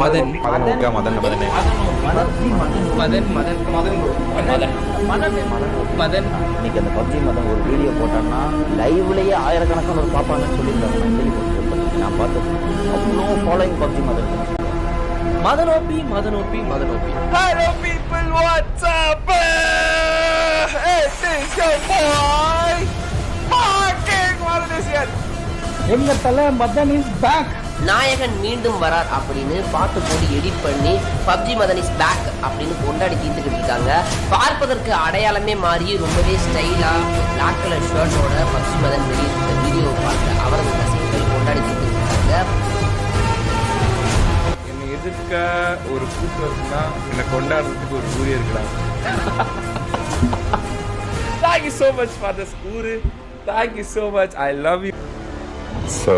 Madan Madan okay Madan Madan Madan Madan Madan Madan Madan இன்னைக்கு அந்த PUBG Madan ஒரு வீடியோ போட்டான்னா லைவ்லயே ஆயிரக்கணக்கான ஒரு பாப்பாங்கன்னு சொல்லியிருந்தாங்க. நான் கேள்விப்பட்டிருப்பேன், நான் பார்த்தேன். அவ்வளோ following PUBG Madan. Madan OP Madan OP Madan OP. Hello people, what's up? It is your boy fucking Maradesian. எங்க தலை மதன் இஸ் பேக். நாயகன் மீண்டும் வரார் அப்படின்னு பாட்டு போட்டு எடிட் பண்ணி பப்ஜி மதன் இஸ் பேக் அப்படின்னு கொண்டாடி தீர்த்துக்கிட்டு இருக்காங்க. பார்ப்பதற்கு அடையாளமே மாறி ரொம்பவே ஸ்டைலா பிளாக் கலர் ஷர்ட்டோட பப்ஜி மதன் வெளியிட்ட வீடியோ பார்த்து அவரது ரசிகர்கள் கொண்டாடி தீர்த்துக்கிட்டு இருக்காங்க. என்னை எதிர்க்க ஒரு கூட்டம் இருக்குன்னா என்னை கொண்டாடுறதுக்கு ஒரு சூரிய இருக்கலாம். Thank you so much for this Guru. Thank you so much. I love you. So